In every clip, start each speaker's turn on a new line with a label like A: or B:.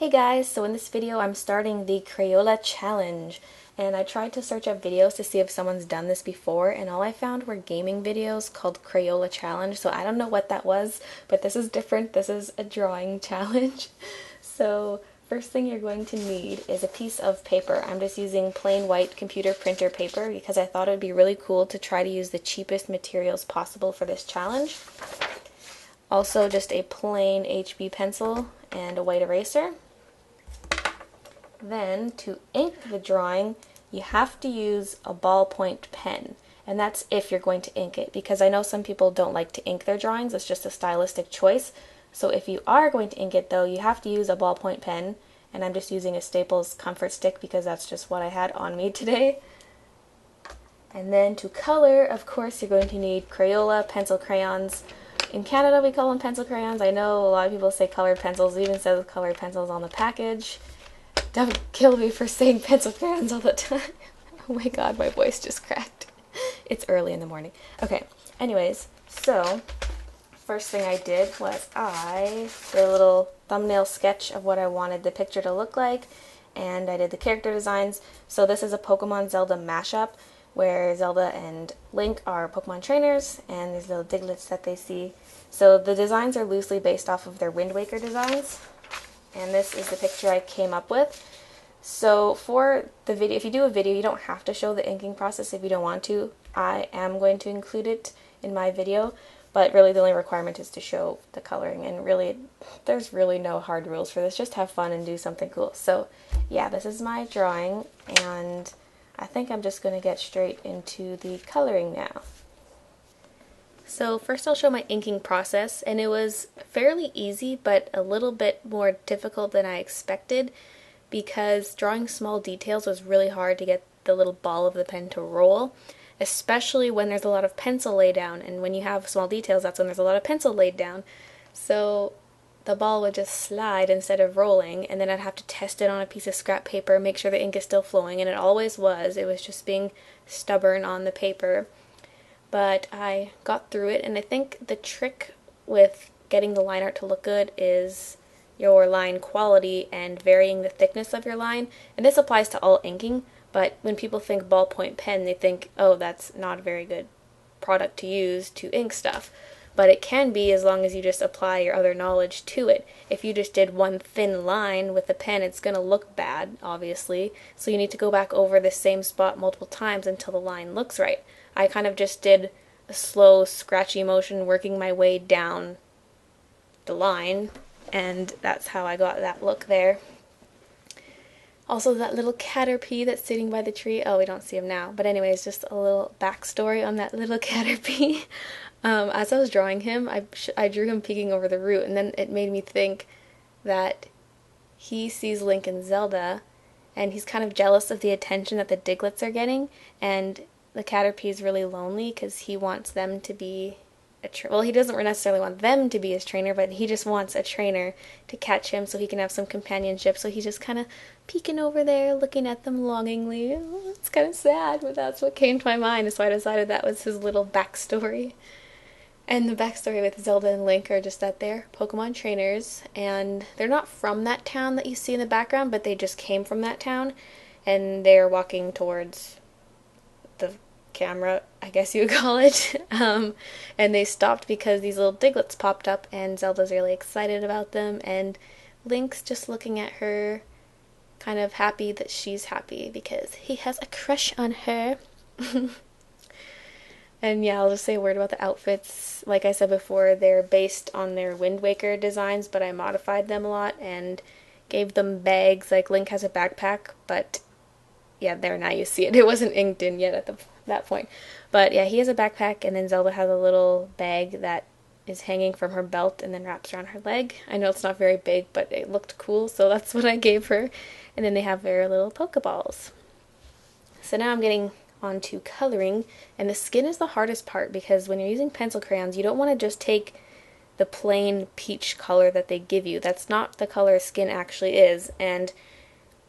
A: Hey guys, so in this video I'm starting the Crayola challenge, and I tried to search up videos to see if someone's done this before, and all I found were gaming videos called Crayola challenge, so I don't know what that was, but this is different. This is a drawing challenge. So first thing you're going to need is a piece of paper. I'm just using plain white computer printer paper because I thought it would be really cool to try to use the cheapest materials possible for this challenge. Also just a plain HB pencil and a white eraser. Then, to ink the drawing, you have to use a ballpoint pen. And that's if you're going to ink it, because I know some people don't like to ink their drawings. It's just a stylistic choice. So if you are going to ink it, though, you have to use a ballpoint pen. And I'm just using a Staples Comfort Stick because that's just what I had on me today. And then to color, of course, you're going to need Crayola pencil crayons. In Canada, we call them pencil crayons. I know a lot of people say colored pencils. It even says colored pencils on the package. Don't kill me for saying pencil crayons all the time. Oh my god, my voice just cracked. It's early in the morning. Okay, anyways, so first thing I did was I did a little thumbnail sketch of what I wanted the picture to look like, and I did the character designs. So this is a Pokemon Zelda mashup where Zelda and Link are Pokemon trainers, and these little Digletts that they see. So the designs are loosely based off of their Wind Waker designs. And this is the picture I came up with. So for the video, if you do a video, you don't have to show the inking process if you don't want to. I am going to include it in my video, but really the only requirement is to show the coloring, and really there's really no hard rules for this. Just have fun and do something cool. So yeah, this is my drawing, and I think I'm just going to get straight into the coloring now. So first I'll show my inking process, and it was fairly easy but a little bit more difficult than I expected because drawing small details was really hard to get the little ball of the pen to roll, especially when there's a lot of pencil laid down, and when you have small details that's when there's a lot of pencil laid down. So the ball would just slide instead of rolling, and then I'd have to test it on a piece of scrap paper, make sure the ink is still flowing, and it always was. It was just being stubborn on the paper. But I got through it, and I think the trick with getting the line art to look good is your line quality and varying the thickness of your line. And this applies to all inking, but when people think ballpoint pen, they think, oh, that's not a very good product to use to ink stuff. But it can be as long as you just apply your other knowledge to it. If you just did one thin line with the pen, it's going to look bad, obviously. So you need to go back over the same spot multiple times until the line looks right. I kind of just did a slow, scratchy motion working my way down the line, and that's how I got that look there. Also, that little caterpie that's sitting by the tree. Oh, we don't see him now. But anyways, just a little backstory on that little caterpie. As I was drawing him, I drew him peeking over the root, and then it made me think that he sees Link and Zelda, and he's kind of jealous of the attention that the Digletts are getting, and the caterpie is really lonely because he wants them to be well, he doesn't necessarily want them to be his trainer, but he just wants a trainer to catch him so he can have some companionship. So he's just kind of peeking over there, looking at them longingly. It's kind of sad, but that's what came to my mind, so I decided that was his little backstory. And the backstory with Zelda and Link are just that they're Pokemon trainers, and they're not from that town that you see in the background, but they just came from that town, and they're walking towards the camera, I guess you would call it, and they stopped because these little Digletts popped up, and Zelda's really excited about them, and Link's just looking at her, kind of happy that she's happy because he has a crush on her. And yeah, I'll just say a word about the outfits. Like I said before, they're based on their Wind Waker designs, but I modified them a lot and gave them bags. Like Link has a backpack, but yeah, there, now you see it. It wasn't inked in yet at that point. But yeah, he has a backpack, and then Zelda has a little bag that is hanging from her belt and then wraps around her leg. I know it's not very big, but it looked cool, so that's what I gave her. And then they have their little Pokeballs. So now I'm getting on to coloring, and the skin is the hardest part because when you're using pencil crayons, you don't want to just take the plain peach color that they give you. That's not the color skin actually is, and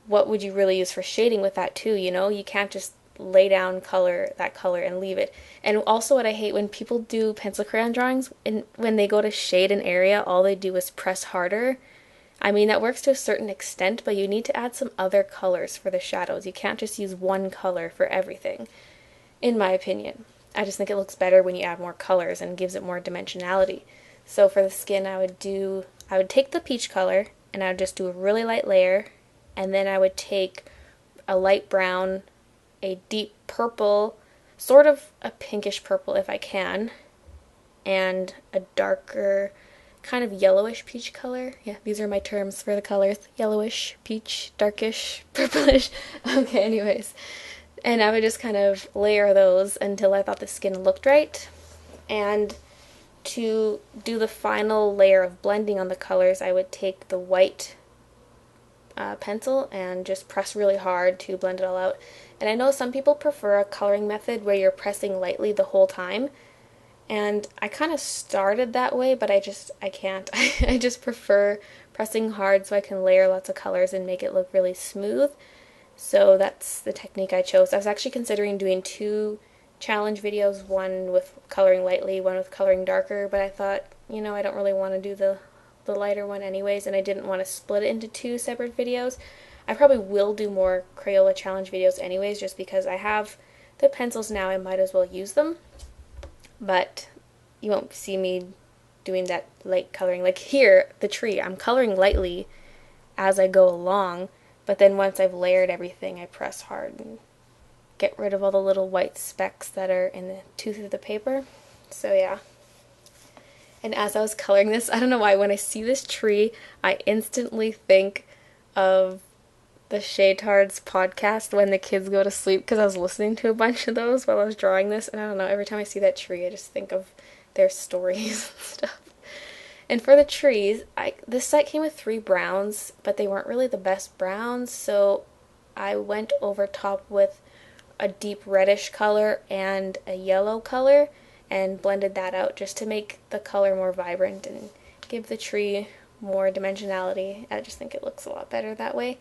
A: what would you really use for shading with that too, you know? You can't just lay down that color and leave it. And also what I hate when people do pencil crayon drawings, and when they go to shade an area, all they do is press harder, I mean, that works to a certain extent, but you need to add some other colors for the shadows. You can't just use one color for everything, in my opinion. I just think it looks better when you add more colors and gives it more dimensionality. So for the skin, I would take the peach color and I would just do a really light layer, and then I would take a light brown, a deep purple, sort of a pinkish purple if I can, and a darker kind of yellowish peach color. Yeah, these are my terms for the colors. Yellowish, peach, darkish, purplish. Okay, anyways. And I would just kind of layer those until I thought the skin looked right. And to do the final layer of blending on the colors, I would take the white pencil and just press really hard to blend it all out. And I know some people prefer a coloring method where you're pressing lightly the whole time. And I kind of started that way, but I can't. I just prefer pressing hard so I can layer lots of colors and make it look really smooth. So that's the technique I chose. I was actually considering doing 2 challenge videos, one with coloring lightly, one with coloring darker, but I thought, I don't really want to do the lighter one anyways, and I didn't want to split it into 2 separate videos. I probably will do more Crayola challenge videos anyways, just because I have the pencils now, I might as well use them. But you won't see me doing that light coloring. Like here, the tree, I'm coloring lightly as I go along, but then once I've layered everything, I press hard and get rid of all the little white specks that are in the tooth of the paper. So yeah. And as I was coloring this, I don't know why, when I see this tree, I instantly think of the Shaytards podcast when the kids go to sleep, because I was listening to a bunch of those while I was drawing this, and I don't know, every time I see that tree I just think of their stories and stuff. And for the trees, this set came with 3 browns, but they weren't really the best browns, so I went over top with a deep reddish color and a yellow color and blended that out just to make the color more vibrant and give the tree more dimensionality. I just think it looks a lot better that way.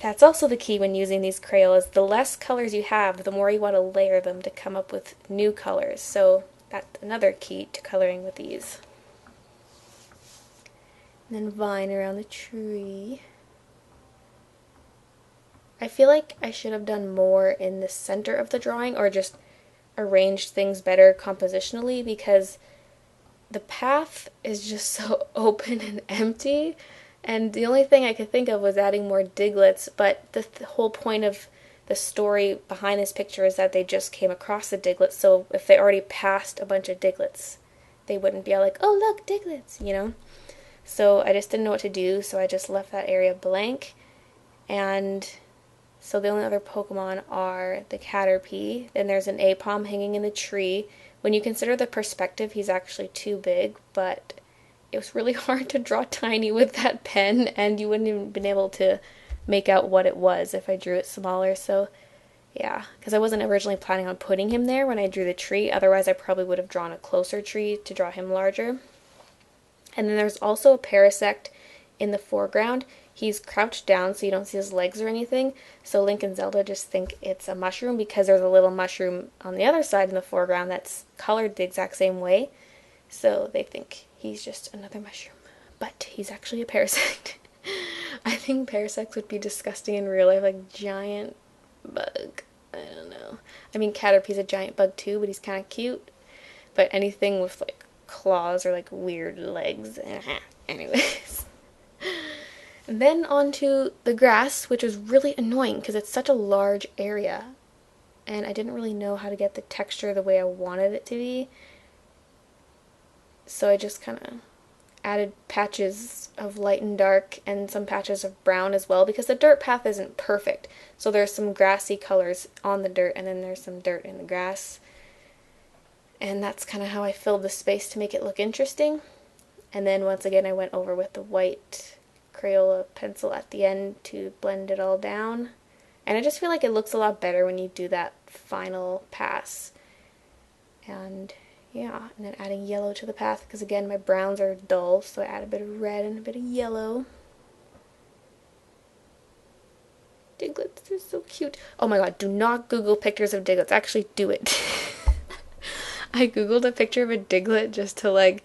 A: That's also the key when using these Crayolas. The less colors you have, the more you want to layer them to come up with new colors. So that's another key to coloring with these. And then vine around the tree. I feel like I should have done more in the center of the drawing, or just arranged things better compositionally, because the path is just so open and empty. And the only thing I could think of was adding more diglets, but the whole point of the story behind this picture is that they just came across the diglets, so if they already passed a bunch of diglets, they wouldn't be all like, oh look, diglets, So I just didn't know what to do, so I just left that area blank. And so the only other Pokemon are the Caterpie, then there's an Apom hanging in the tree. When you consider the perspective, he's actually too big, but it was really hard to draw tiny with that pen, and you wouldn't even been able to make out what it was if I drew it smaller. So yeah, because I wasn't originally planning on putting him there when I drew the tree. Otherwise I probably would have drawn a closer tree to draw him larger. And then there's also a Parasect in the foreground. He's crouched down so you don't see his legs or anything, so Link and Zelda just think it's a mushroom because there's a little mushroom on the other side in the foreground that's colored the exact same way. So they think he's just another mushroom, but he's actually a parasect. I think parasects would be disgusting in real life, like giant bug. I don't know. I mean, Caterpie's a giant bug too, but he's kind of cute. But anything with like claws or like weird legs, anyways. And then onto the grass, which was really annoying because it's such a large area, and I didn't really know how to get the texture the way I wanted it to be. So I just kind of added patches of light and dark and some patches of brown as well, because the dirt path isn't perfect. So there's some grassy colors on the dirt and then there's some dirt in the grass. And that's kind of how I filled the space to make it look interesting. And then once again I went over with the white Crayola pencil at the end to blend it all down. And I just feel like it looks a lot better when you do that final pass. And yeah, and then adding yellow to the path, because again my browns are dull, so I add a bit of red and a bit of yellow. Diglets, they're so cute. Oh my god, do not Google pictures of diglets. Actually do it. I googled a picture of a diglet just to like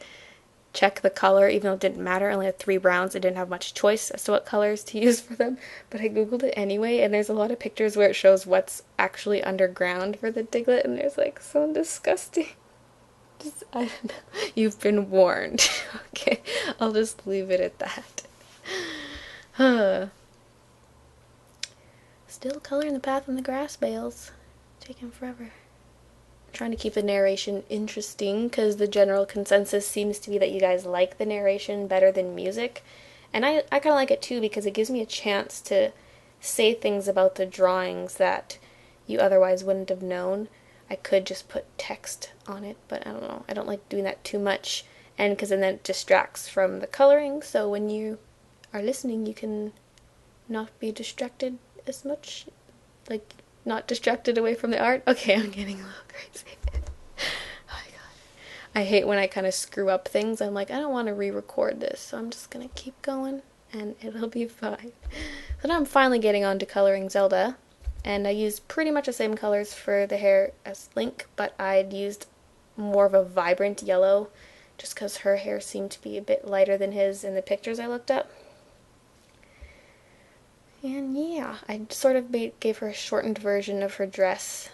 A: check the color, even though it didn't matter. I only had 3 browns. I didn't have much choice as to what colors to use for them, but I googled it anyway, and there's a lot of pictures where it shows what's actually underground for the Diglett, and there's like so disgusting. Just, I don't know. You've been warned. Okay, I'll just leave it at that. Still coloring the path in the grass bales. Taking forever. Trying to keep the narration interesting because the general consensus seems to be that you guys like the narration better than music, and I kind of like it too because it gives me a chance to say things about the drawings that you otherwise wouldn't have known. I could just put text on it, but I don't know, I don't like doing that too much, and because then it distracts from the coloring, so when you are listening you can not be distracted as much, like not distracted away from the art. Okay, I'm getting a little crazy. Oh my god. I hate when I kind of screw up things. I'm like, I don't want to re-record this, so I'm just gonna keep going and it'll be fine. So now I'm finally getting on to coloring Zelda, and I used pretty much the same colors for the hair as Link, but I'd used more of a vibrant yellow just because her hair seemed to be a bit lighter than his in the pictures I looked up. And yeah, I sort of gave her a shortened version of her dress.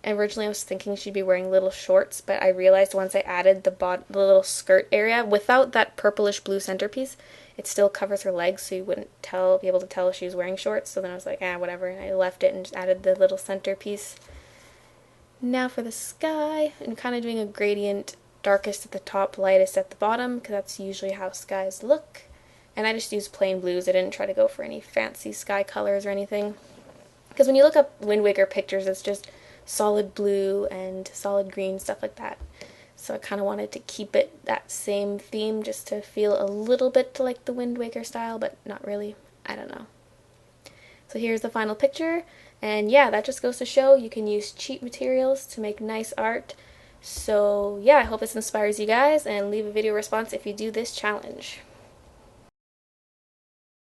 A: Originally I was thinking she'd be wearing little shorts, but I realized once I added the little skirt area, without that purplish blue centerpiece, it still covers her legs, so you wouldn't be able to tell if she was wearing shorts. So then I was like, whatever, and I left it and just added the little centerpiece. Now for the sky, I'm kind of doing a gradient, darkest at the top, lightest at the bottom, because that's usually how skies look. And I just used plain blues. I didn't try to go for any fancy sky colors or anything. Because when you look up Wind Waker pictures, it's just solid blue and solid green, stuff like that. So I kind of wanted to keep it that same theme just to feel a little bit like the Wind Waker style, but not really. I don't know. So here's the final picture. And yeah, that just goes to show you can use cheap materials to make nice art. So yeah, I hope this inspires you guys, and leave a video response if you do this challenge.